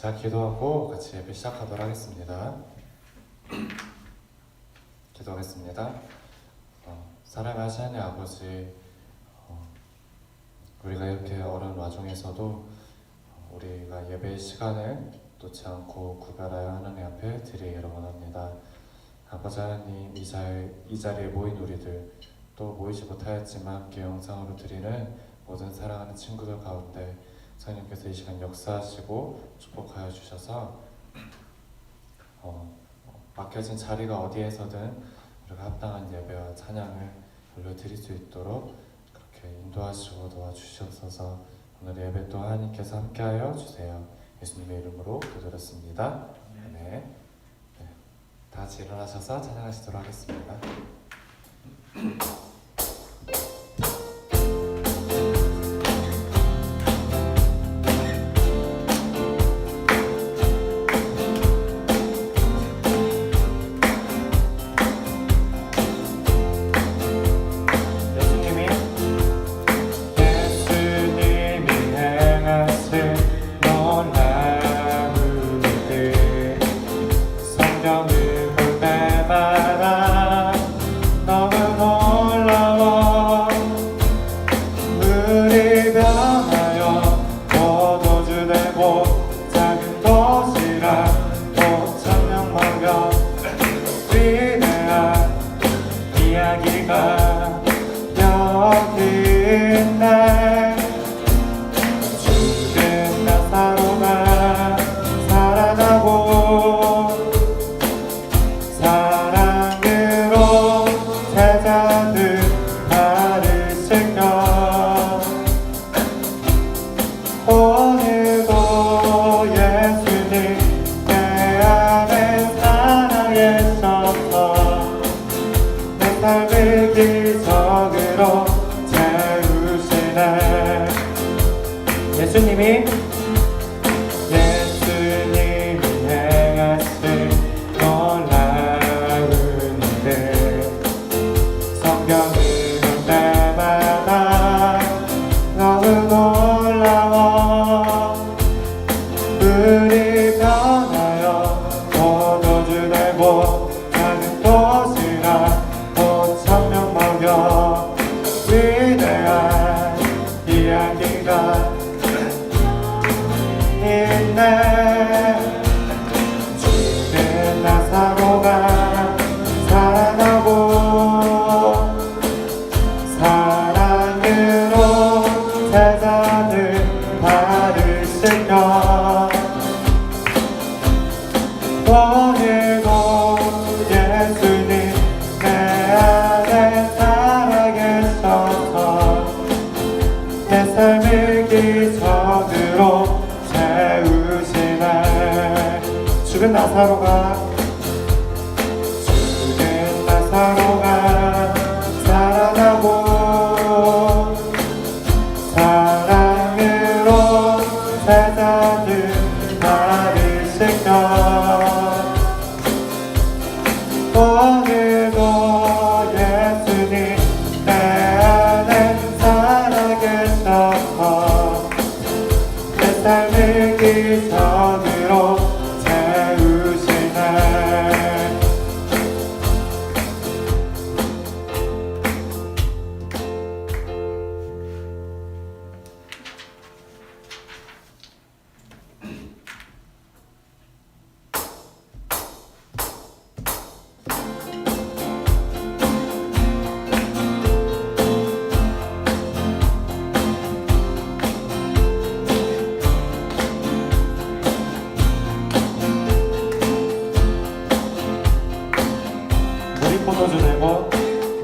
자, 기도하고 같이 예배 시작하도록 하겠습니다. 기도하겠습니다. 사랑하신 하나님 아버지, 우리가 이렇게 어려운 와중에서도 우리가 예배 시간을 놓지 않고 구별하여 하나님 앞에 드리기를 원합니다. 아버지 하나님, 이 자리에 모인 우리들, 또 모이지 못하였지만 함께 영상으로 드리는 모든 사랑하는 친구들 가운데 성령께서 이 시간 역사하시고 축복하여 주셔서 막혀진 자리가 어디에서든 우리가 합당한 예배와 찬양을 올려드릴 수 있도록 그렇게 인도하시고 도와주시옵소서. 오늘 예배 또 하나님께서 함께하여 주세요. 예수님의 이름으로 기도드렸습니다. 네. 다 같이 일어나셔서 찬양하시도록 하겠습니다. 예수님이 행하신 놀라운 일들 성경을 볼 때마다 너무 놀라워. 우리 변하여 포도주 되고 작은 도시락 5,000명 먹여 위대한 이야기가 죽은 나사로가 살아나고 사랑으로 세상을 바르실까. 오늘도 예수님 내 안에 살아계셔서 내 삶을 기적으로 죽은 나사로가 살아나고 사랑으로 세상을 바르실까. 오늘도 예수님 내 안에 살아계셔서 내 삶을 기적으로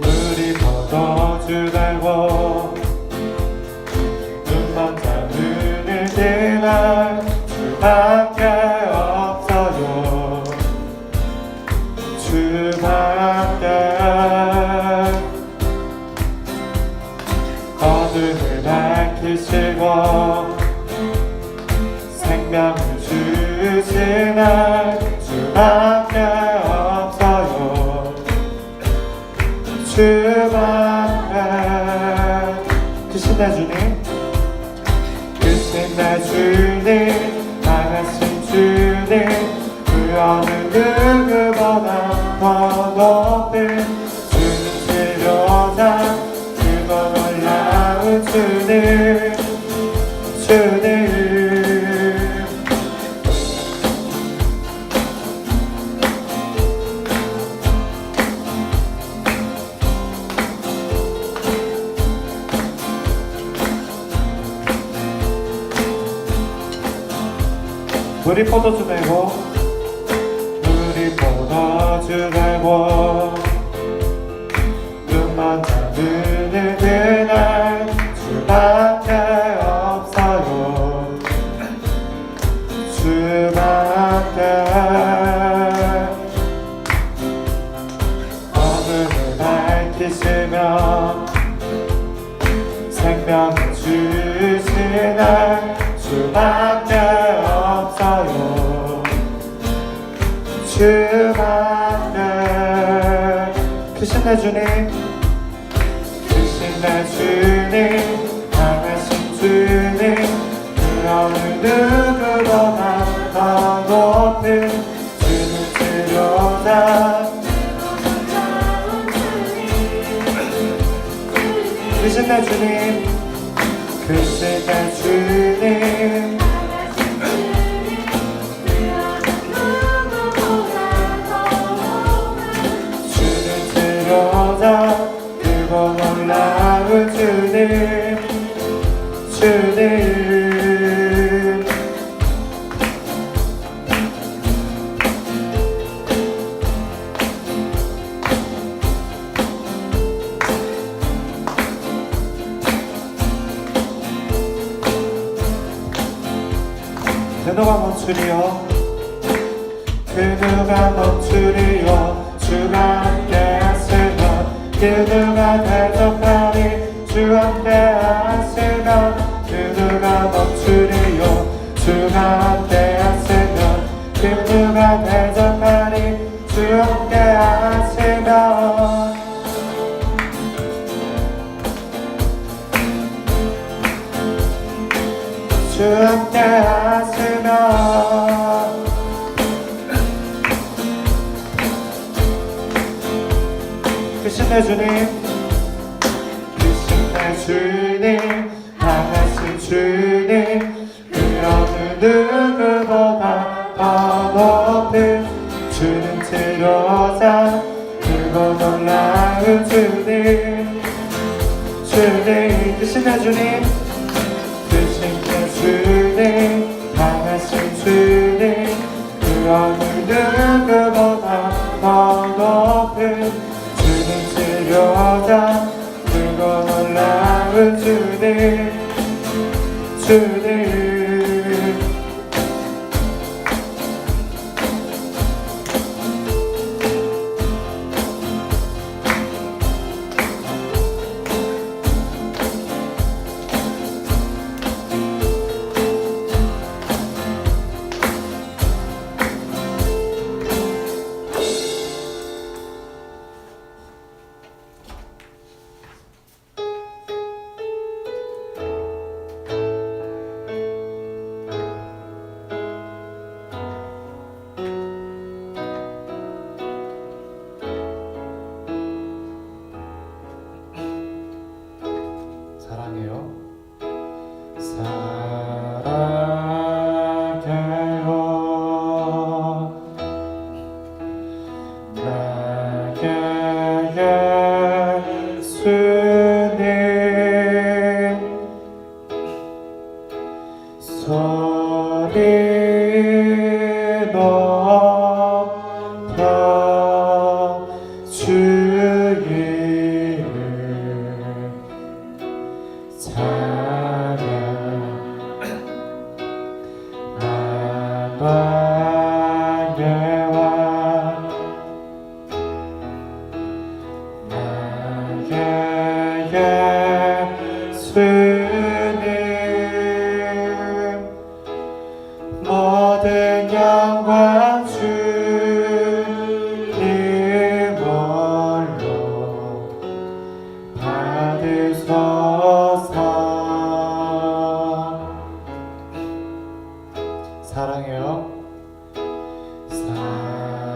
물이 포도주 되고 눈만 잠드는 그날 주밖에 없어요. 주밖에. 어둠을 밝히시고 생명을 주시는 주밖에 없어요. 주밖에. 크신 내 주님, 크신 내 주님, 강하신 주 누구보다 더 높은 주는 치료자 그거 놀라운 주님 우리 포도주 들고 우리 포도주 들고 눈만 잡는 그날 주밖에 없어요 주밖에 어둠을 밝히시며 생명을 주시는 주밖에 없어요 주밖에 크신 내 주님 크신 내 주님 강하신 주님 그 어느 누구보다 더 높은 주는 치료자 크신 내 주님 크신 내 주님 주는 치료자 그거 놀라운 주님 주님 그 누가 멈추리요 그 누가 멈추리요 주가 함께 하시면 그 누가 대적하리 주 함께 하시면 그 누가 멈추리요 주가 함께 하시면 그 누가 대적하리 주 함께 하시면 주 함께 하시면 크신 내 주님 크신 내 주님 강하신 주님 그 어느 누구보다 더 높은 주는 치료자 그거 놀라운 주님 주님 크신 내 주님 주님 강하신 주님 그 어느 누구보다 더 높은 주는 치료자 그거 놀라운 주님 주님 소리 높여 주 이름 찬양 만왕의 왕 나의 예수님 모든 영광 주님 홀로 받으소서. 사랑해요. 사랑해요.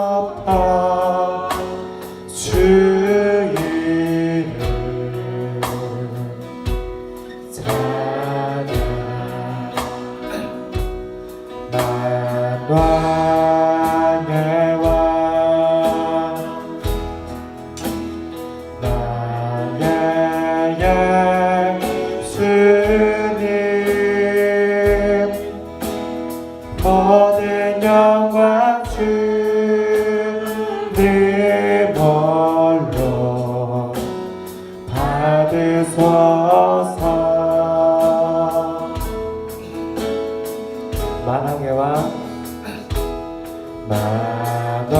높아 주 이름 찬양 만왕의 왕 나의 예수님 모든 영광 주님 홀로 받으소서. 만왕의 왕 만왕의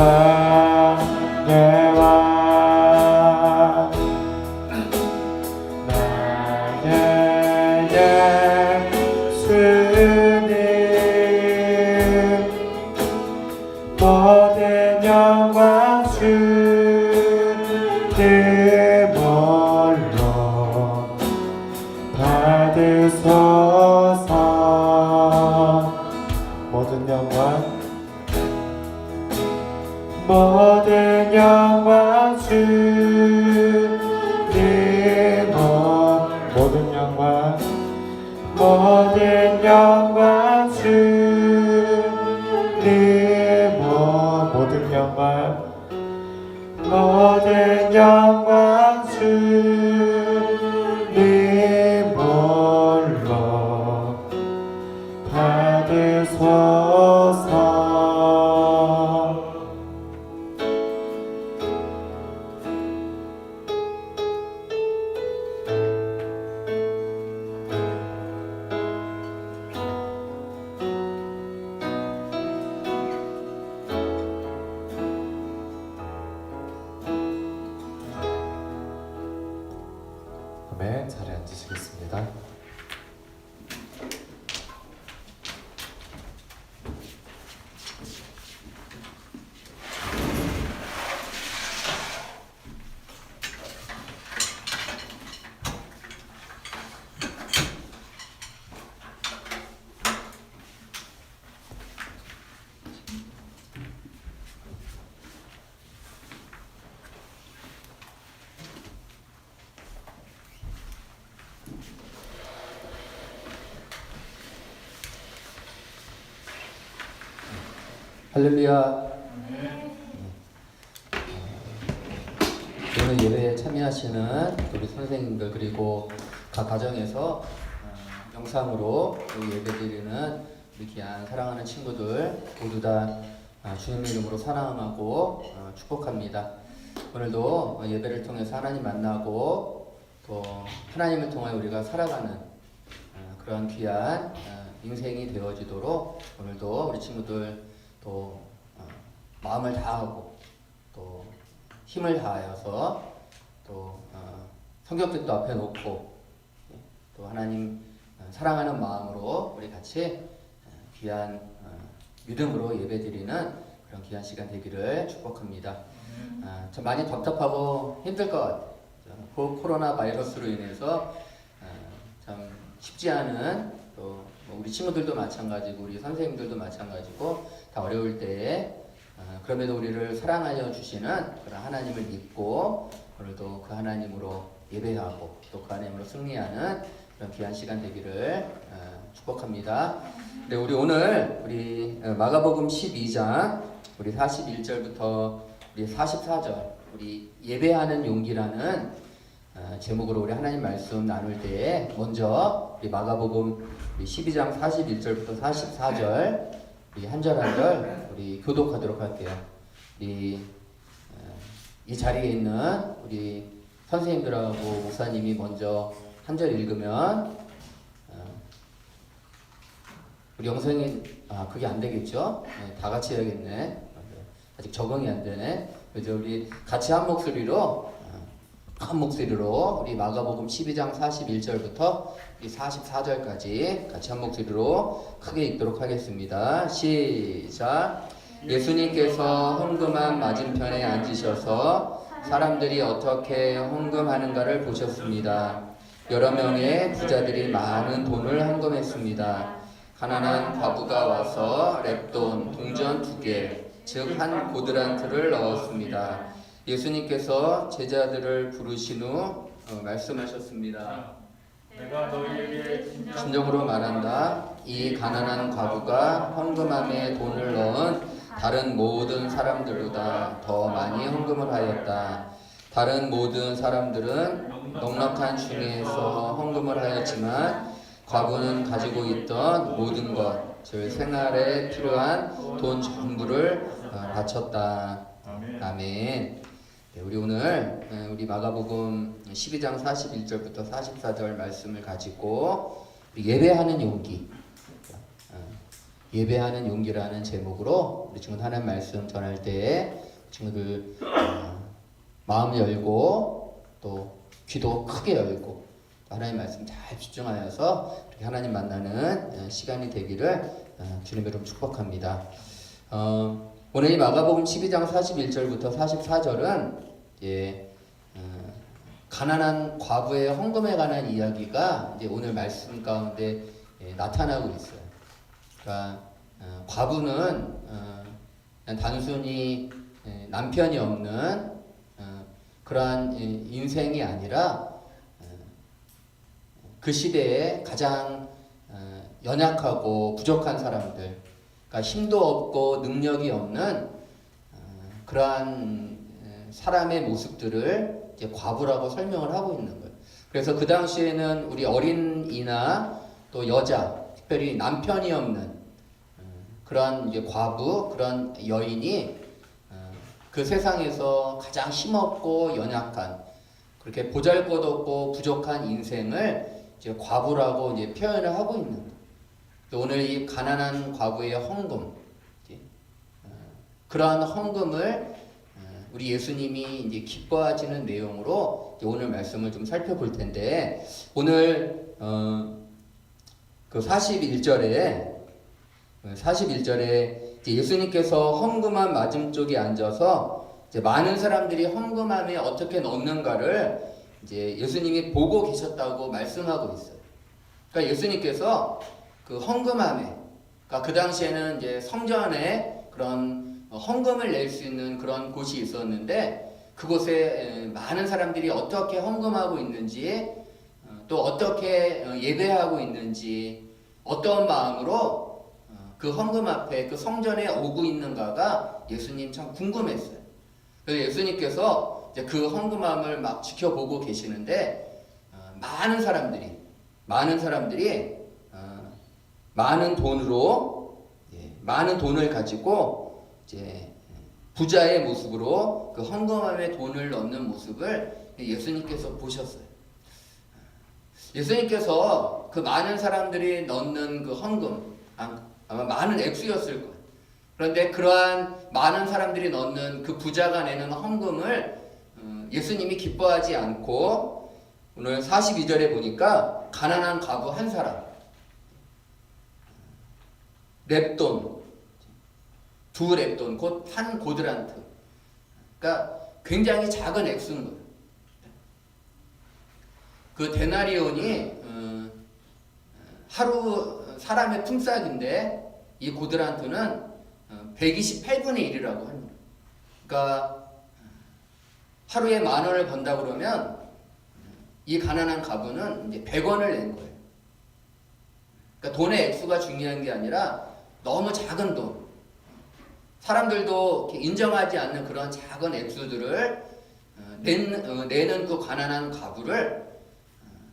왕 나의 예수님 모든 영광 주님 홀로 받으소서. 모든 영광 모든 영광 주님 모든 영광 모든 영광 주님 모든 영광 모든 영광 주님 홀로 받으소서. 아멘. 자리에 앉으시겠습니다. 할렐루야. 오늘 예배에 참여하시는 우리 선생님들 그리고 각 가정에서 영상으로 예배드리는 우리 귀한 사랑하는 친구들 모두 다 주님의 이름으로 사랑하고 축복합니다. 오늘도 예배를 통해서 하나님 만나고 또 하나님을 통해 우리가 살아가는 그런 귀한 인생이 되어지도록 오늘도 우리 친구들 또 마음을 다하고 또 힘을 다하여서 또 성경책도 앞에 놓고 또 하나님 사랑하는 마음으로 우리 같이 귀한 믿음으로 예배드리는 그런 귀한 시간 되기를 축복합니다. 참 많이 답답하고 힘들 것 같아요. 코로나 바이러스로 인해서 참 쉽지 않은 또 우리 친구들도 마찬가지고 우리 선생님들도 마찬가지고 다 어려울 때에 그럼에도 우리를 사랑하여 주시는 그런 하나님을 믿고 오늘도 그 하나님으로 예배하고 또 그 하나님으로 승리하는 그런 귀한 시간 되기를 축복합니다. 네, 우리 오늘 우리 마가복음 12장 우리 41절부터 우리 44절 우리 예배하는 용기라는 제목으로 우리 하나님 말씀 나눌 때에 먼저 우리 마가복음 우리 12장 41절부터 44절 우리 한 절 한 절 우리 교독하도록 할게요. 이 자리에 있는 우리 선생님들하고 목사님이 먼저 한 절 읽으면 우리 영상이 그게 안 되겠죠? 네, 다 같이 해야겠네. 아직 적응이 안 되네. 그래서 우리 같이 한 목소리로 우리 마가복음 12장 41절부터 44절까지 같이 한 목소리로 크게 읽도록 하겠습니다. 시작. 예수님께서 헌금함 맞은편에 앉으셔서 사람들이 어떻게 헌금하는가를 보셨습니다. 여러 명의 부자들이 많은 돈을 헌금했습니다. 가난한 과부가 와서 렙돈 동전 2개, 즉 한 고드란트를 넣었습니다. 예수님께서 제자들을 부르신 후 말씀하셨습니다. 내가 너희에게 진정으로 말한다. 이 가난한 과부가 헌금함에 돈을 넣은 다른 모든 사람들보다 더 많이 헌금을 하였다. 다른 모든 사람들은 넉넉한 중에서 헌금을 하였지만 과부는 가지고 있던 모든 것, 즉 생활에 필요한 돈 전부를 바쳤다. 아멘. 아멘. 네, 우리 오늘 우리 마가복음 12장 41절부터 44절 말씀을 가지고 예배하는 용기, 예배하는 용기라는 제목으로 우리 친구들 하나님 말씀 전할 때 친구들 마음 열고 또 귀도 크게 열고 하나님 말씀 잘 집중하여서 이렇게 하나님 만나는 시간이 되기를 주님의 이름 축복합니다. 오늘 이 마가복음 12장 41절부터 44절은 가난한 과부의 헌금에 관한 이야기가 이제 오늘 말씀 가운데 나타나고 있어요. 그러니까 과부는 단순히 남편이 없는 그러한 인생이 아니라 그 시대에 가장 연약하고 부족한 사람들, 그러니까 힘도 없고 능력이 없는 그러한 사람의 모습들을 이제 과부라고 설명을 하고 있는 거예요. 그래서 그 당시에는 우리 어린이나 또 여자, 특별히 남편이 없는 그러한 이제 과부, 그런 여인이 그 세상에서 가장 힘없고 연약한, 그렇게 보잘것없고 부족한 인생을 이제 과부라고 이제 표현을 하고 있는 거예요. 오늘 이 가난한 과부의 헌금, 그러한 헌금을 우리 예수님이 이제 기뻐하시는 내용으로 이제 오늘 말씀을 좀 살펴볼 텐데, 오늘 그 41절에 예수님께서 헌금함 맞은쪽에 앉아서 이제 많은 사람들이 헌금함에 어떻게 넣는가를 이제 예수님이 보고 계셨다고 말씀하고 있어요. 그러니까 예수님께서 그 헌금함에, 그러니까 그 당시에는 이제 성전에 그런 헌금을 낼 수 있는 그런 곳이 있었는데, 그곳에 많은 사람들이 어떻게 헌금하고 있는지, 또 어떻게 예배하고 있는지, 어떤 마음으로 그 헌금 앞에 그 성전에 오고 있는가가 예수님 참 궁금했어요. 그래서 예수님께서 이제 그 헌금함을 막 지켜보고 계시는데, 많은 사람들이 많은 돈을 가지고 이제 부자의 모습으로 그 헌금함에 돈을 넣는 모습을 예수님께서 보셨어요. 예수님께서 그 많은 사람들이 넣는 그 헌금, 아마 많은 액수였을 거예요. 그런데 그러한 많은 사람들이 넣는 그 부자가 내는 헌금을 예수님이 기뻐하지 않고, 오늘 42절에 보니까 가난한 과부 한 사람, 렙돈, 2렙돈, 곧 한 고드란트. 그러니까 굉장히 작은 액수인 거예요. 그 데나리온이 하루 사람의 품삯인데, 이 고드란트는 128분의 1이라고 합니다. 그러니까 하루에 10,000원을 번다 그러면 이 가난한 과부는 이제 100원을 낸 거예요. 그러니까 돈의 액수가 중요한 게 아니라 너무 작은 돈, 사람들도 인정하지 않는 그런 작은 액수들을 내는 그 가난한 과부를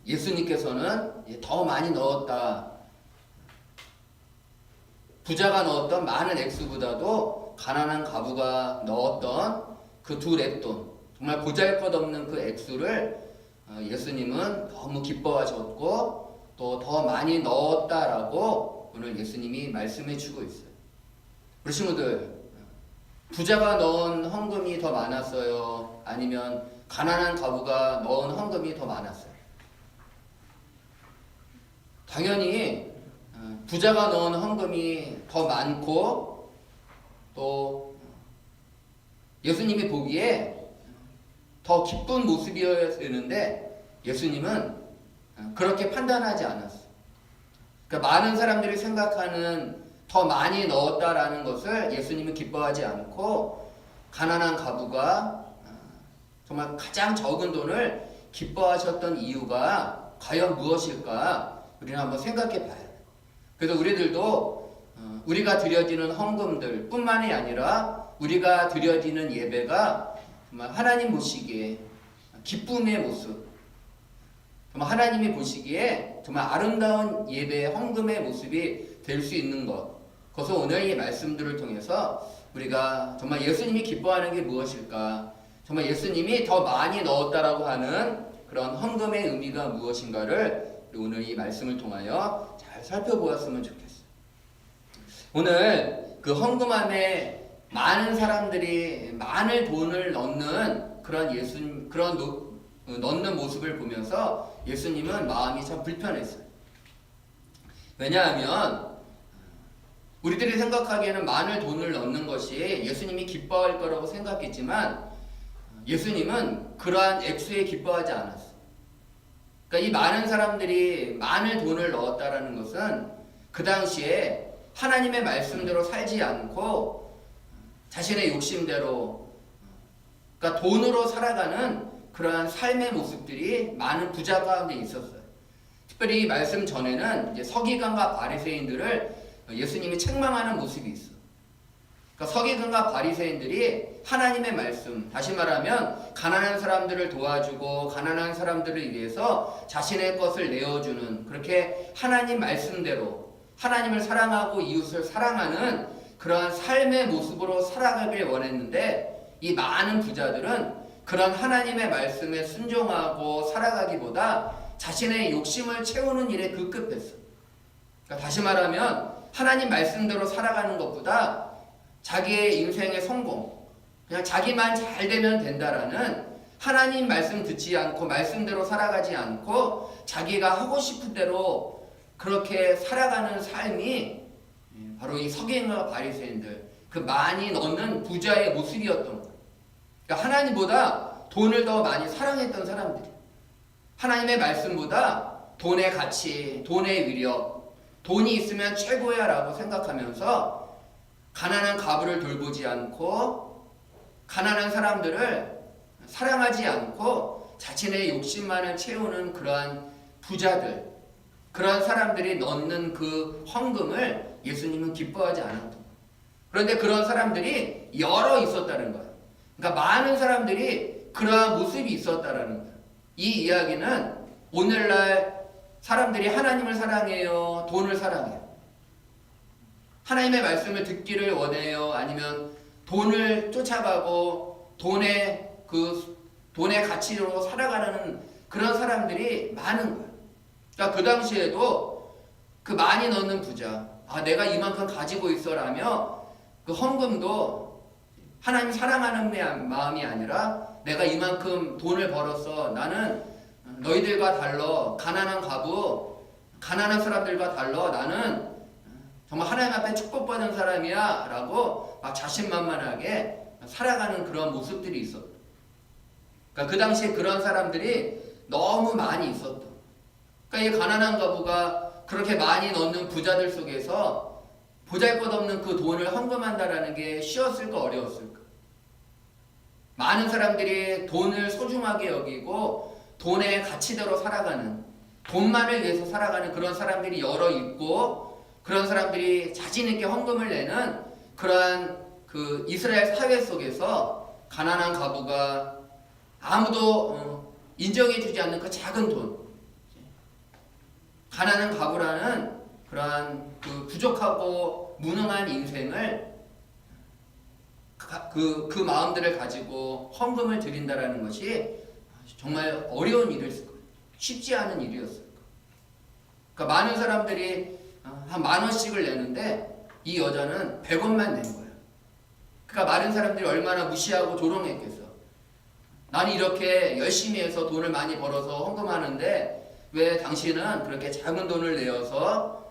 예수님께서는 더 많이 넣었다. 부자가 넣었던 많은 액수보다도 가난한 과부가 넣었던 그 2렙돈, 정말 보잘것없는 그 액수를 예수님은 너무 기뻐하셨고 또 더 많이 넣었다라고 오늘 예수님이 말씀해 주고 있어요. 우리 친구들, 부자가 넣은 헌금이 더 많았어요? 아니면 가난한 과부가 넣은 헌금이 더 많았어요? 당연히 부자가 넣은 헌금이 더 많고, 또 예수님이 보기에 더 기쁜 모습이어야 되는데 예수님은 그렇게 판단하지 않았어요. 그러니까 많은 사람들이 생각하는 더 많이 넣었다라는 것을 예수님은 기뻐하지 않고 가난한 과부가 정말 가장 적은 돈을 기뻐하셨던 이유가 과연 무엇일까? 우리는 한번 생각해 봐야 돼요. 그래서 우리들도 우리가 드려지는 헌금들 뿐만이 아니라 우리가 드려지는 예배가 정말 하나님 보시기에 기쁨의 모습, 정말 하나님이 보시기에 정말 아름다운 예배의 헌금의 모습이 될 수 있는 것. 그래서 오늘 이 말씀들을 통해서 우리가 정말 예수님이 기뻐하는 게 무엇일까? 정말 예수님이 더 많이 넣었다라고 하는 그런 헌금의 의미가 무엇인가를 오늘 이 말씀을 통하여 잘 살펴보았으면 좋겠어요. 오늘 그 헌금 안에 많은 사람들이 많은 돈을 넣는 그런 넣는 모습을 보면서 예수님은 마음이 참 불편했어요. 왜냐하면 우리들이 생각하기에는 많은 돈을 넣는 것이 예수님이 기뻐할 거라고 생각했지만 예수님은 그러한 액수에 기뻐하지 않았어요. 그러니까 이 많은 사람들이 많은 돈을 넣었다라는 것은 그 당시에 하나님의 말씀대로 살지 않고 자신의 욕심대로, 그러니까 돈으로 살아가는 그러한 삶의 모습들이 많은 부자 가운데 있었어요. 특별히 이 말씀 전에는 이제 서기관과 바리새인들을 예수님이 책망하는 모습이 있어. 그러니까 서기관과 바리새인들이 하나님의 말씀, 다시 말하면 가난한 사람들을 도와주고 가난한 사람들을 위해서 자신의 것을 내어주는, 그렇게 하나님 말씀대로 하나님을 사랑하고 이웃을 사랑하는 그러한 삶의 모습으로 살아가길 원했는데 이 많은 부자들은 그런 하나님의 말씀에 순종하고 살아가기보다 자신의 욕심을 채우는 일에 급급했어. 그러니까 다시 말하면 하나님 말씀대로 살아가는 것보다 자기의 인생의 성공, 그냥 자기만 잘 되면 된다라는 하나님 말씀 듣지 않고 말씀대로 살아가지 않고 자기가 하고 싶은 대로 그렇게 살아가는 삶이 바로 이 서기관과 바리새인들, 그 많이 넣는 부자의 모습이었던 거예요. 그러니까 하나님보다 돈을 더 많이 사랑했던 사람들이, 하나님의 말씀보다 돈의 가치, 돈의 위력, 돈이 있으면 최고야 라고 생각하면서 가난한 과부를 돌보지 않고 가난한 사람들을 사랑하지 않고 자신의 욕심만을 채우는 그러한 부자들, 그러한 사람들이 넣는 그 헌금을 예수님은 기뻐하지 않았던 거예요. 그런데 그런 사람들이 여러 있었다는 거예요. 그러니까 많은 사람들이 그러한 모습이 있었다라는 거예요. 이 이야기는 오늘날 사람들이 하나님을 사랑해요? 돈을 사랑해요? 하나님의 말씀을 듣기를 원해요? 아니면 돈을 쫓아가고 돈의 가치로 살아가는 그런 사람들이 많은 거예요. 그러니까 그 당시에도 그 많이 넣는 부자, 내가 이만큼 가지고 있어라며 그 헌금도 하나님 사랑하는 마음이 아니라 내가 이만큼 돈을 벌었어, 나는 너희들과 달라, 가난한 과부, 가난한 사람들과 달라, 나는 정말 하나님 앞에 축복받은 사람이야 라고 막 자신만만하게 살아가는 그런 모습들이 있었다. 그러니까 그 당시에 그런 사람들이 너무 많이 있었다. 그러니까 이 가난한 과부가 그렇게 많이 넣는 부자들 속에서 보잘것없는 그 돈을 헌금한다라는 게 쉬웠을까 어려웠을까? 많은 사람들이 돈을 소중하게 여기고 돈의 가치대로 살아가는, 돈만을 위해서 살아가는 그런 사람들이 여러 있고, 그런 사람들이 자신 있게 헌금을 내는 그러한 그 이스라엘 사회 속에서 가난한 과부가 아무도 인정해주지 않는 그 작은 돈, 가난한 과부라는 그러한 그 부족하고 무능한 인생을 그 마음들을 가지고 헌금을 드린다라는 것이 정말 어려운 일이었을 거예요. 쉽지 않은 일이었을 거예요. 그러니까 많은 사람들이 한 10,000원씩을 내는데 이 여자는 100원만 낸 거예요. 그러니까 많은 사람들이 얼마나 무시하고 조롱했겠어. 나는 이렇게 열심히 해서 돈을 많이 벌어서 헌금하는데 왜 당신은 그렇게 작은 돈을 내어서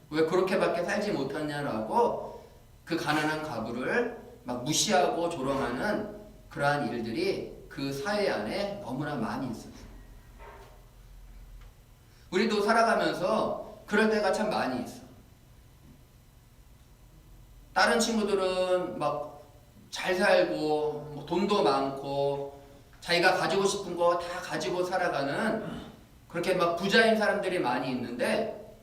왜 그렇게밖에 살지 못하냐라고 그 가난한 과부를 막 무시하고 조롱하는 그러한 일들이 그 사회 안에 너무나 많이 있었어요. 우리도 살아가면서 그럴 때가 참 많이 있어. 다른 친구들은 막 잘 살고 뭐 돈도 많고 자기가 가지고 싶은 거 다 가지고 살아가는 그렇게 막 부자인 사람들이 많이 있는데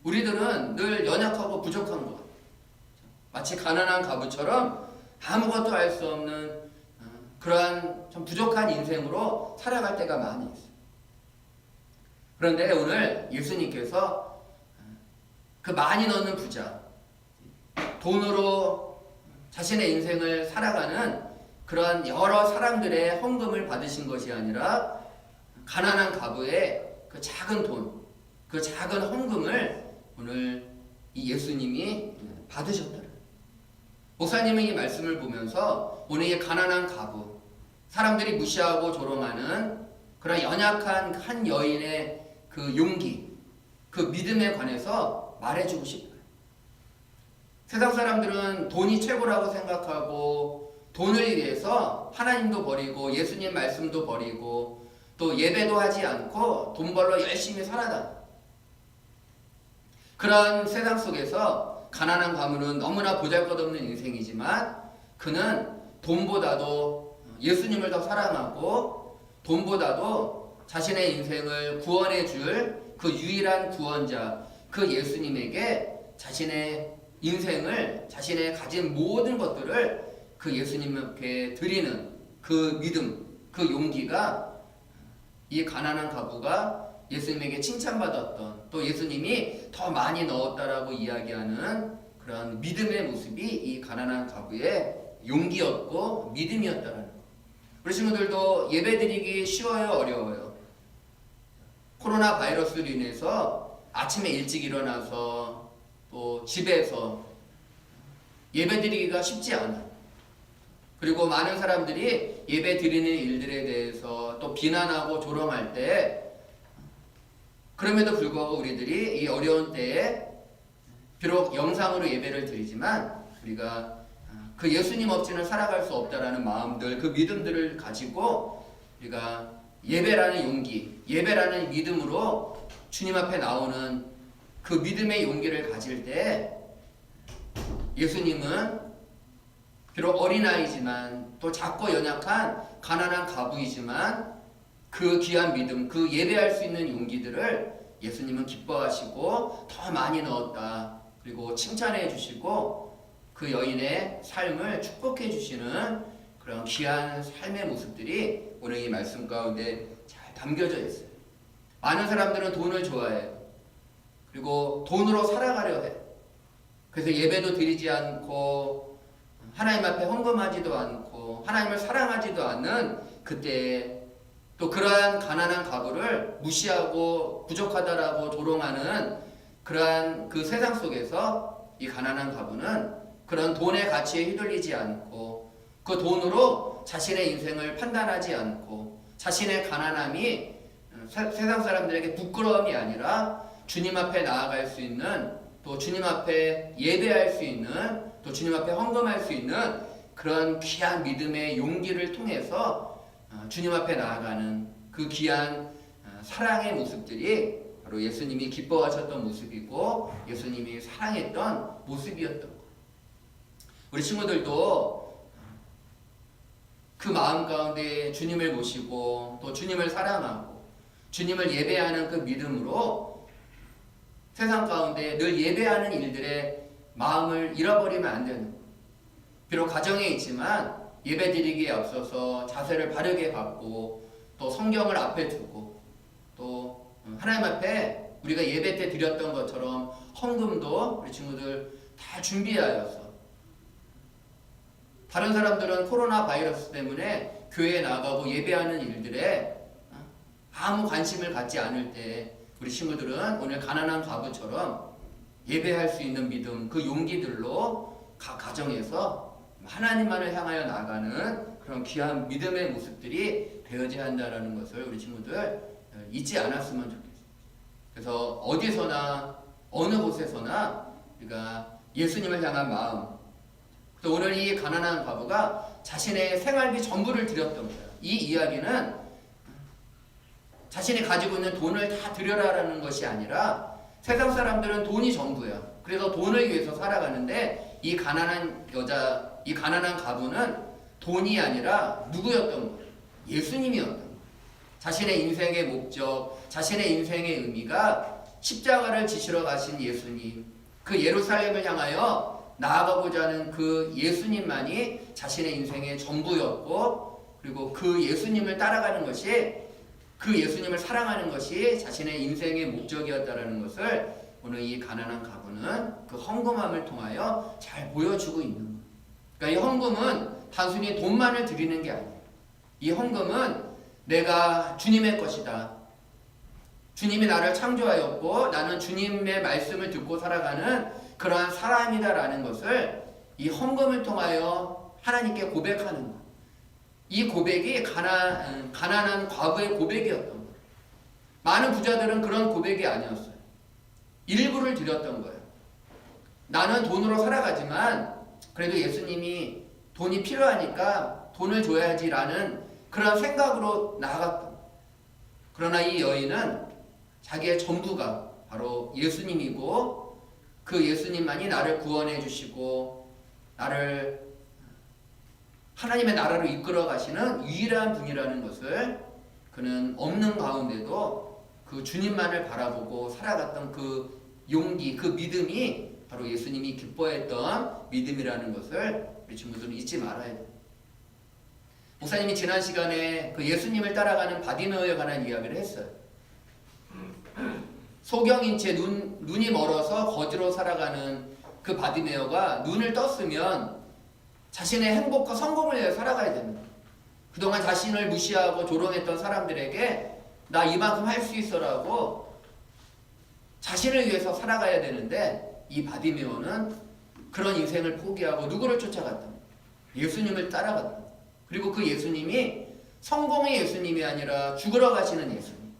우리들은 늘 연약하고 부족한 것 같아. 마치 가난한 과부처럼 아무것도 할 수 없는 그러한 좀 부족한 인생으로 살아갈 때가 많이 있어요. 그런데 오늘 예수님께서 그 많이 넣는 부자, 돈으로 자신의 인생을 살아가는 그런 여러 사람들의 헌금을 받으신 것이 아니라 가난한 과부의 그 작은 돈, 그 작은 헌금을 오늘 이 예수님이 받으셨다. 목사님은 이 말씀을 보면서 오늘 이 가난한 과부, 사람들이 무시하고 조롱하는 그런 연약한 한 여인의 그 용기, 그 믿음에 관해서 말해주고 싶어요. 세상 사람들은 돈이 최고라고 생각하고 돈을 위해서 하나님도 버리고 예수님 말씀도 버리고 또 예배도 하지 않고 돈 벌러 열심히 살아다. 그런 세상 속에서 가난한 과부는 너무나 보잘것없는 인생이지만 그는 돈보다도 예수님을 더 사랑하고 돈보다도 자신의 인생을 구원해 줄 그 유일한 구원자 그 예수님에게 자신의 인생을 자신의 가진 모든 것들을 그 예수님께 드리는 그 믿음 그 용기가 이 가난한 과부가 예수님에게 칭찬받았던 또 예수님이 더 많이 넣었다라고 이야기하는 그런 믿음의 모습이 이 가난한 과부의 용기였고 믿음이었다는 것. 우리 친구들도 예배드리기 쉬워요, 어려워요? 코로나 바이러스로 인해서 아침에 일찍 일어나서 또 집에서 예배드리기가 쉽지 않아요. 그리고 많은 사람들이 예배드리는 일들에 대해서 또 비난하고 조롱할 때 그럼에도 불구하고 우리들이 이 어려운 때에 비록 영상으로 예배를 드리지만 우리가 그 예수님 없이는 살아갈 수 없다라는 마음들, 그 믿음들을 가지고 우리가 예배라는 용기, 예배라는 믿음으로 주님 앞에 나오는 그 믿음의 용기를 가질 때 예수님은 비록 어린아이지만 또 작고 연약한 가난한 과부이지만 그 귀한 믿음, 그 예배할 수 있는 용기들을 예수님은 기뻐하시고 더 많이 넣었다. 그리고 칭찬해 주시고 그 여인의 삶을 축복해 주시는 그런 귀한 삶의 모습들이 오늘 이 말씀 가운데 잘 담겨져 있어요. 많은 사람들은 돈을 좋아해요. 그리고 돈으로 살아가려 해요. 그래서 예배도 드리지 않고 하나님 앞에 헌금하지도 않고 하나님을 사랑하지도 않는 그때에 또 그러한 가난한 과부를 무시하고 부족하다라고 조롱하는 그러한 그 세상 속에서 이 가난한 과부는 그런 돈의 가치에 휘둘리지 않고 그 돈으로 자신의 인생을 판단하지 않고 자신의 가난함이 세상 사람들에게 부끄러움이 아니라 주님 앞에 나아갈 수 있는 또 주님 앞에 예배할 수 있는 또 주님 앞에 헌금할 수 있는 그런 귀한 믿음의 용기를 통해서 주님 앞에 나아가는 그 귀한 사랑의 모습들이 바로 예수님이 기뻐하셨던 모습이고 예수님이 사랑했던 모습이었던 것. 우리 친구들도 그 마음 가운데 주님을 모시고 또 주님을 사랑하고 주님을 예배하는 그 믿음으로 세상 가운데 늘 예배하는 일들의 마음을 잃어버리면 안 되는 거예요. 비록 가정에 있지만 예배드리기에 앞서서 자세를 바르게 갖고 또 성경을 앞에 두고 또 하나님 앞에 우리가 예배 때 드렸던 것처럼 헌금도 우리 친구들 다 준비하여서 다른 사람들은 코로나 바이러스 때문에 교회에 나가고 예배하는 일들에 아무 관심을 갖지 않을 때 우리 친구들은 오늘 가난한 과부처럼 예배할 수 있는 믿음, 그 용기들로 각 가정에서 하나님만을 향하여 나아가는 그런 귀한 믿음의 모습들이 되어져야 한다는 것을 우리 친구들 잊지 않았으면 좋겠어요. 그래서 어디서나 어느 곳에서나 우리가 예수님을 향한 마음, 또 오늘 이 가난한 과부가 자신의 생활비 전부를 드렸던 거예요. 이 이야기는 자신이 가지고 있는 돈을 다 드려라라는 것이 아니라 세상 사람들은 돈이 전부야. 그래서 돈을 위해서 살아가는데 이 가난한 여자, 이 가난한 가부는 돈이 아니라 누구였던 거야? 예수님이었던 거야. 자신의 인생의 목적, 자신의 인생의 의미가 십자가를 지시러 가신 예수님, 그 예루살렘을 향하여 나아가고자 하는 그 예수님만이 자신의 인생의 전부였고, 그리고 그 예수님을 따라가는 것이, 그 예수님을 사랑하는 것이 자신의 인생의 목적이었다는 것을 오늘 이 가난한 가부는 그 헌금함을 통하여 잘 보여주고 있는 거예요. 그러니까 이 헌금은 단순히 돈만을 드리는 게 아니에요. 이 헌금은 내가 주님의 것이다. 주님이 나를 창조하였고 나는 주님의 말씀을 듣고 살아가는 그러한 사람이다라는 것을 이 헌금을 통하여 하나님께 고백하는 것. 이 고백이 가난한 과부의 고백이었던 거예요. 많은 부자들은 그런 고백이 아니었어요. 일부를 드렸던 거예요. 나는 돈으로 살아가지만 그래도 예수님이 돈이 필요하니까 돈을 줘야지라는 그런 생각으로 나아갔던 거예요. 그러나 이 여인은 자기의 전부가 바로 예수님이고 그 예수님만이 나를 구원해 주시고 나를 하나님의 나라로 이끌어 가시는 유일한 분이라는 것을 그는 없는 가운데도 그 주님만을 바라보고 살아갔던 그 용기, 그 믿음이 바로 예수님이 기뻐했던 믿음이라는 것을 우리 친구들은 잊지 말아야 돼요. 목사님이 지난 시간에 그 예수님을 따라가는 바디메오에 관한 이야기를 했어요. 소경인 채 눈이 멀어서 거지로 살아가는 그 바디메오가 눈을 떴으면 자신의 행복과 성공을 위해 살아가야 됩니다. 그동안 자신을 무시하고 조롱했던 사람들에게 나 이만큼 할 수 있어라고 자신을 위해서 살아가야 되는데 이 바디메오는 그런 인생을 포기하고 누구를 쫓아갔다? 예수님을 따라갔다. 그리고 그 예수님이 성공의 예수님이 아니라 죽으러 가시는 예수님,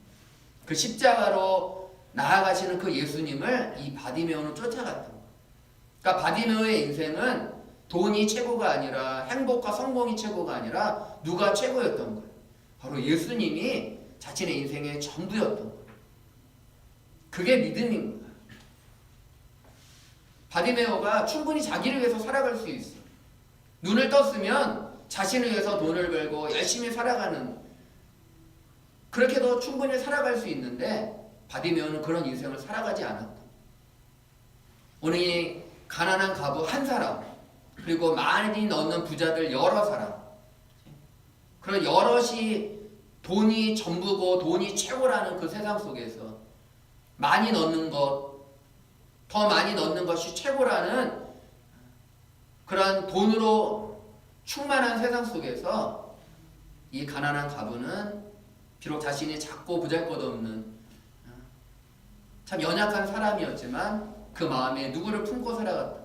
그 십자가로 나아가시는 그 예수님을 이 바디메오는 쫓아갔다. 그러니까 바디메오의 인생은 돈이 최고가 아니라 행복과 성공이 최고가 아니라 누가 최고였던 거예요. 바로 예수님이 자신의 인생의 전부였던 거예요. 그게 믿음입니다. 바디메오가 충분히 자기를 위해서 살아갈 수 있어. 눈을 떴으면 자신을 위해서 돈을 벌고 열심히 살아가는, 그렇게도 충분히 살아갈 수 있는데 바디메오는 그런 인생을 살아가지 않았다. 오늘 이 가난한 가부 한 사람, 그리고 많이 넣는 부자들 여러 사람, 그런 여럿이 돈이 전부고 돈이 최고라는 그 세상 속에서 많이 넣는 것, 더 많이 넣는 것이 최고라는 그런 돈으로 충만한 세상 속에서 이 가난한 가부는 비록 자신이 작고 보잘것없는 참 연약한 사람이었지만 그 마음에 누구를 품고 살아갔다.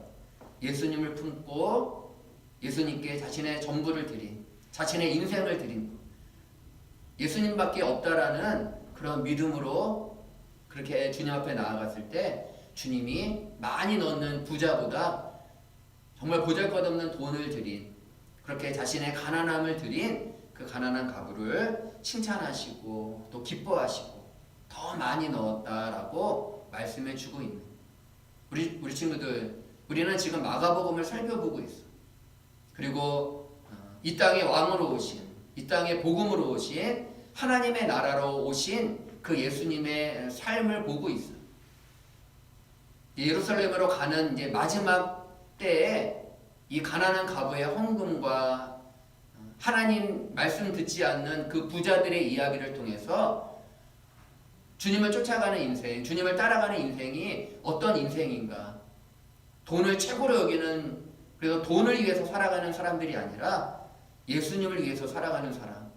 예수님을 품고 예수님께 자신의 전부를 드린, 자신의 인생을 드린 것. 예수님밖에 없다라는 그런 믿음으로 그렇게 주님 앞에 나아갔을 때 주님이 많이 넣는 부자보다 정말 보잘것없는 돈을 드린, 그렇게 자신의 가난함을 드린 그 가난한 가부를 칭찬하시고 또 기뻐하시고 더 많이 넣었다라고 말씀해 주고 있는 우리 친구들, 우리는 지금 마가복음을 살펴보고 있어. 그리고 이 땅의 왕으로 오신, 이 땅의 복음으로 오신, 하나님의 나라로 오신 그 예수님의 삶을 보고 있어. 예루살렘으로 가는 이제 마지막 때에 이 가난한 가부의 헌금과 하나님 말씀 듣지 않는 그 부자들의 이야기를 통해서 주님을 쫓아가는 인생, 주님을 따라가는 인생이 어떤 인생인가? 돈을 최고로 여기는, 그래서 돈을 위해서 살아가는 사람들이 아니라 예수님을 위해서 살아가는 사람,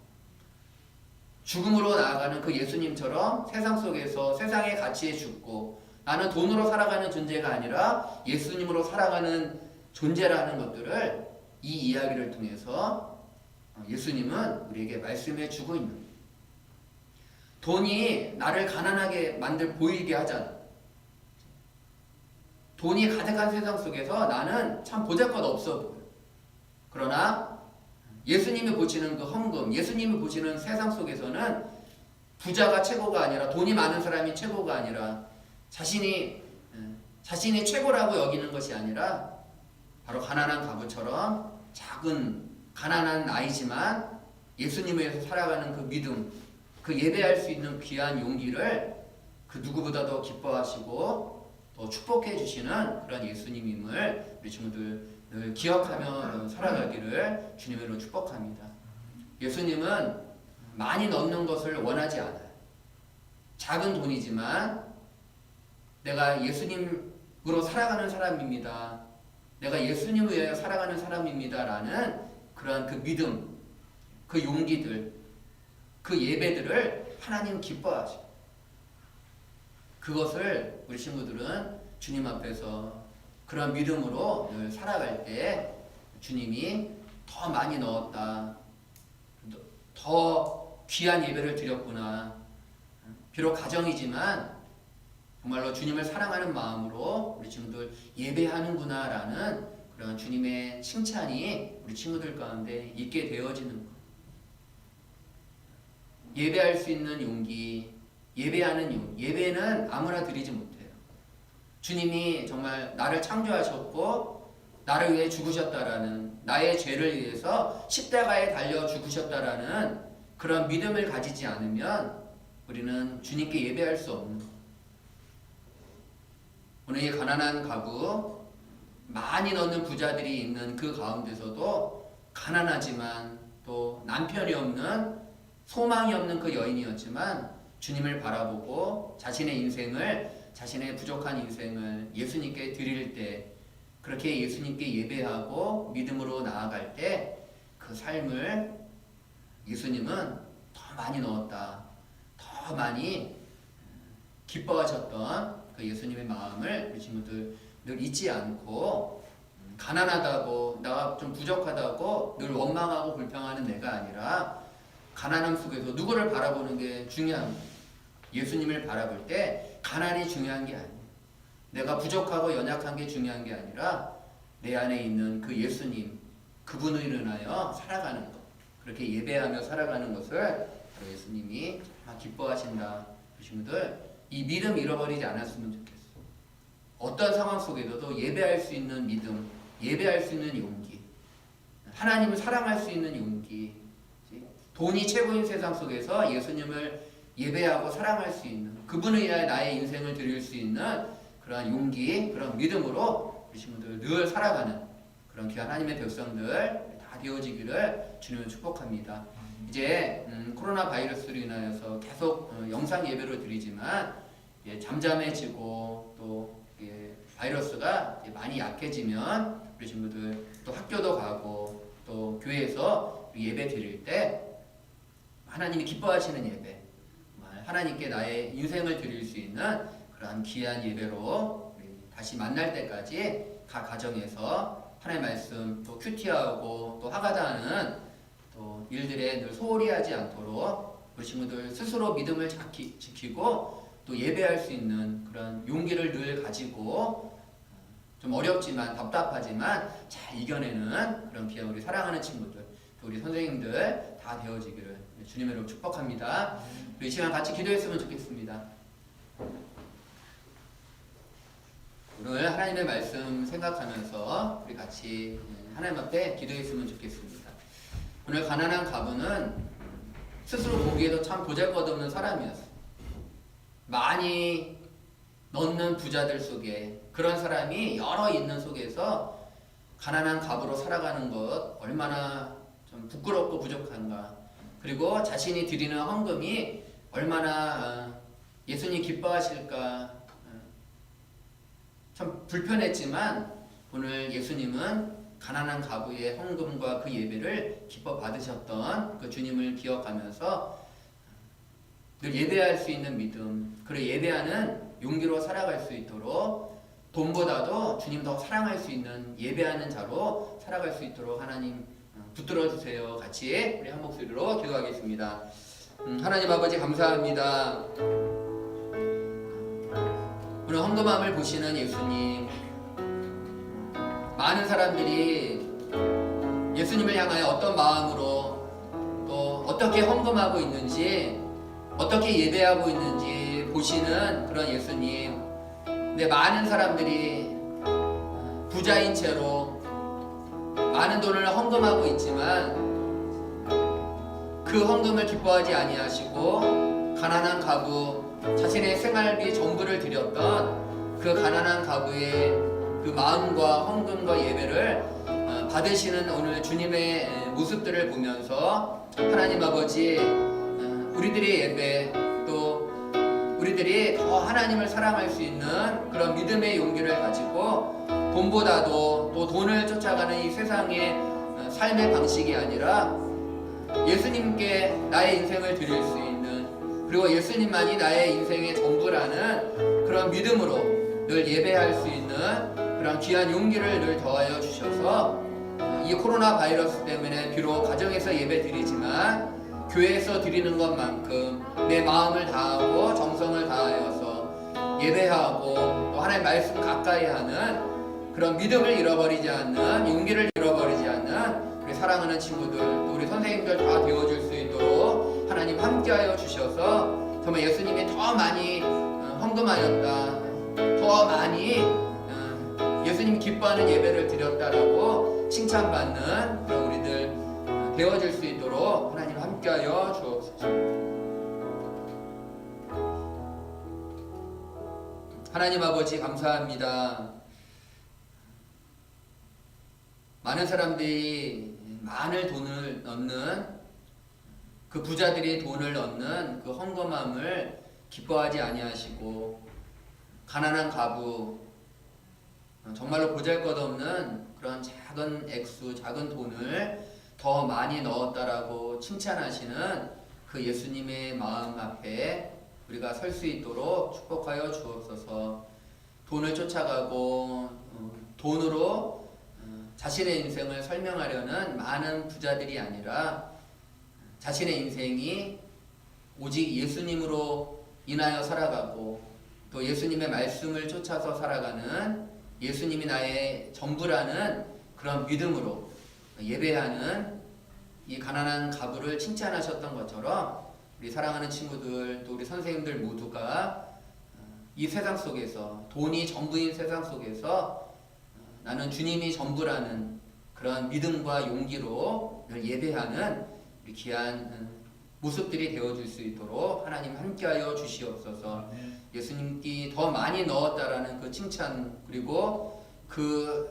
죽음으로 나아가는 그 예수님처럼 세상 속에서 세상의 가치에 죽고 나는 돈으로 살아가는 존재가 아니라 예수님으로 살아가는 존재라는 것들을 이 이야기를 통해서 예수님은 우리에게 말씀해 주고 있는 거예요. 돈이 나를 가난하게 보이게 하잖아. 돈이 가득한 세상 속에서 나는 참 보잘것 없어 보여. 그러나 예수님이 보시는 그 헌금, 예수님이 보시는 세상 속에서는 부자가 최고가 아니라, 돈이 많은 사람이 최고가 아니라 자신이 최고라고 여기는 것이 아니라 바로 가난한 가부처럼 작은 가난한 나이지만 예수님을 위해서 살아가는 그 믿음, 그 예배할 수 있는 귀한 용기를 그 누구보다도 기뻐하시고 또 축복해 주시는 그런 예수님임을 우리 친구들 늘 기억하며 살아가기를 주님으로 축복합니다. 예수님은 많이 넣는 것을 원하지 않아요. 작은 돈이지만 내가 예수님으로 살아가는 사람입니다. 내가 예수님을 위하여 살아가는 사람입니다. 라는 그러한 그 믿음, 그 용기들, 그 예배들을 하나님 기뻐하셔. 그것을 우리 친구들은 주님 앞에서 그런 믿음으로 늘 살아갈 때 주님이 더 많이 넣었다. 더 귀한 예배를 드렸구나. 비록 가정이지만 정말로 주님을 사랑하는 마음으로 우리 친구들 예배하는구나 라는 그런 주님의 칭찬이 우리 친구들 가운데 있게 되어지는 것. 예배할 수 있는 용기, 예배하는 용기. 예배는 아무나 드리지 못해요. 주님이 정말 나를 창조하셨고 나를 위해 죽으셨다라는, 나의 죄를 위해서 십자가에 달려 죽으셨다라는 그런 믿음을 가지지 않으면 우리는 주님께 예배할 수 없는 것. 오늘 이 가난한 가구, 많이 넣는 부자들이 있는 그 가운데서도 가난하지만 또 남편이 없는, 소망이 없는 그 여인이었지만 주님을 바라보고 자신의 인생을, 자신의 부족한 인생을 예수님께 드릴 때, 그렇게 예수님께 예배하고 믿음으로 나아갈 때 그 삶을 예수님은 더 많이 넣었다, 더 많이 기뻐하셨던 그 예수님의 마음을 우리 친구들 늘 잊지 않고, 가난하다고, 나가 좀 부족하다고 늘 원망하고 불평하는 내가 아니라 가난함 속에서 누구를 바라보는 게 중요합니다. 예수님을 바라볼 때 가난이 중요한 게 아니에요. 내가 부족하고 연약한 게 중요한 게 아니라 내 안에 있는 그 예수님, 그분을 인하여 살아가는 것, 그렇게 예배하며 살아가는 것을 바로 예수님이 정말 기뻐하신다. 그 친구들 이 믿음 잃어버리지 않았으면 좋겠어. 어떤 상황 속에서도 예배할 수 있는 믿음, 예배할 수 있는 용기, 하나님을 사랑할 수 있는 용기, 돈이 최고인 세상 속에서 예수님을 예배하고 사랑할 수 있는, 그분을 위하여 나의 인생을 드릴 수 있는 그러한 용기, 그런 믿음으로 우리 친구들 늘 살아가는 그런 귀한 하나님의 백성들 다 되어지기를 주님을 축복합니다. 이제 코로나 바이러스로 인하여서 계속 영상 예배로 드리지만 잠잠해지고 또 바이러스가 많이 약해지면 우리 친구들 또 학교도 가고 또 교회에서 예배 드릴 때 하나님이 기뻐하시는 예배, 하나님께 나의 인생을 드릴 수 있는 그러한 귀한 예배로 우리 다시 만날 때까지 각 가정에서 하나님의 말씀 또 큐티하고 또 하가다하는 또 일들에 늘 소홀히 하지 않도록 우리 친구들 스스로 믿음을 지키고 또 예배할 수 있는 그런 용기를 늘 가지고 좀 어렵지만 답답하지만 잘 이겨내는 그런 귀한 우리 사랑하는 친구들, 또 우리 선생님들 다 되어지기를 주님의 이름으로 축복합니다. 우리 이 시간 같이 기도했으면 좋겠습니다. 오늘 하나님의 말씀 생각하면서 우리 같이 하나님 앞에 기도했으면 좋겠습니다. 오늘 가난한 가부는 스스로 보기에도 참 보잘것없는 사람이었어요. 많이 넣는 부자들 속에, 그런 사람이 여러 있는 속에서 가난한 가부로 살아가는 것 얼마나 좀 부끄럽고 부족한가. 그리고 자신이 드리는 헌금이 얼마나 예수님 기뻐하실까. 참 불편했지만 오늘 예수님은 가난한 가부의 헌금과 그 예배를 기뻐 받으셨던 그 주님을 기억하면서 늘 예배할 수 있는 믿음, 그리고 예배하는 용기로 살아갈 수 있도록, 돈보다도 주님 더 사랑할 수 있는 예배하는 자로 살아갈 수 있도록 하나님 붙들어 주세요. 같이 우리 한 목소리로 기도하겠습니다. 하나님 아버지 감사합니다. 오늘 헌금함을 보시는 예수님, 많은 사람들이 예수님을 향하여 어떤 마음으로 또 어떻게 헌금하고 있는지, 어떻게 예배하고 있는지 보시는 그런 예수님, 근데 많은 사람들이 부자인 채로 많은 돈을 헌금하고 있지만 그 헌금을 기뻐하지 아니하시고 가난한 가부, 자신의 생활비 전부를 드렸던 그 가난한 가부의 그 마음과 헌금과 예배를 받으시는 오늘 주님의 모습들을 보면서 하나님 아버지, 우리들의 예배, 또 우리들이 더 하나님을 사랑할 수 있는 그런 믿음의 용기를 가지고 돈보다도 또 돈을 쫓아가는 이 세상의 삶의 방식이 아니라 예수님께 나의 인생을 드릴 수 있는, 그리고 예수님만이 나의 인생의 전부라는 그런 믿음으로 늘 예배할 수 있는 그런 귀한 용기를 늘 더하여 주셔서 이 코로나 바이러스 때문에 비록 가정에서 예배 드리지만 교회에서 드리는 것만큼 내 마음을 다하고 정성을 다하여서 예배하고 또 하나님의 말씀 가까이 하는 그런 믿음을 잃어버리지 않는, 용기를 잃어버리지 않는 우리 사랑하는 친구들, 또 우리 선생님들 다 되어줄 수 있도록 하나님 함께하여 주셔서 정말 예수님이 더 많이 헌금하였다, 더 많이 예수님 기뻐하는 예배를 드렸다라고 칭찬받는 그런 우리들 되어질 수 있도록 하나님 함께하여 주옵소서. 하나님 아버지 감사합니다. 많은 사람들이 많은 돈을 넣는, 그 부자들이 돈을 넣는 그 헌금함을 기뻐하지 아니하시고 가난한 가부, 정말로 보잘것없는 그런 작은 액수, 작은 돈을 더 많이 넣었다라고 칭찬하시는 그 예수님의 마음 앞에 우리가 설 수 있도록 축복하여 주옵소서. 돈을 쫓아가고 돈으로 자신의 인생을 설명하려는 많은 부자들이 아니라 자신의 인생이 오직 예수님으로 인하여 살아가고 또 예수님의 말씀을 쫓아서 살아가는, 예수님이 나의 전부라는 그런 믿음으로 예배하는 이 가난한 가부를 칭찬하셨던 것처럼 우리 사랑하는 친구들, 또 우리 선생님들 모두가 이 세상 속에서, 돈이 전부인 세상 속에서 나는 주님이 전부라는 그런 믿음과 용기로 늘 예배하는 우리 귀한 모습들이 되어줄 수 있도록 하나님 함께하여 주시옵소서. 예수님께 더 많이 넣었다라는 그 칭찬, 그리고 그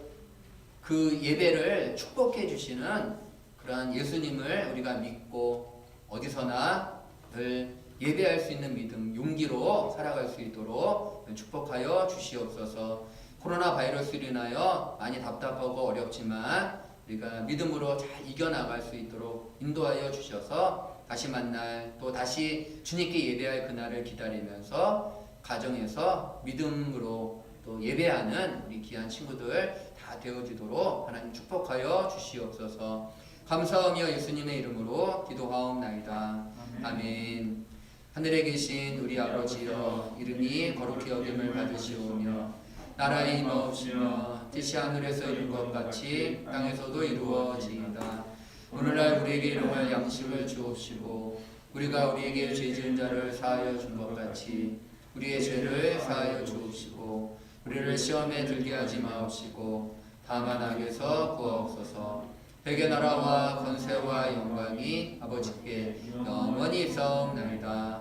예배를 축복해 주시는 그런 예수님을 우리가 믿고 어디서나 늘 예배할 수 있는 믿음, 용기로 살아갈 수 있도록 축복하여 주시옵소서. 코로나 바이러스로 인하여 많이 답답하고 어렵지만 우리가 믿음으로 잘 이겨나갈 수 있도록 인도하여 주셔서 다시 만날, 또 다시 주님께 예배할 그날을 기다리면서 가정에서 믿음으로 또 예배하는 우리 귀한 친구들 다 되어지도록 하나님 축복하여 주시옵소서. 감사하며 예수님의 이름으로 기도하옵나이다. 아멘. 하늘에 계신 우리 아버지여, 이름이 거룩히 여김을 받으시오며 나라의 임하옵시며 뜻이 하늘에서 이룬 것 같이 땅에서도 이루어지이다. 오늘날 우리에게 일용할 양식을 주옵시고 우리가 우리에게 죄 지은 자를 사하여 준 것 같이 우리의 죄를 사하여 주옵시고 우리를 시험에 들게 하지 마옵시고 다만 악에서 구하옵소서. 백의 나라와 권세와 영광이 아버지께 영원히 있사옵나이다.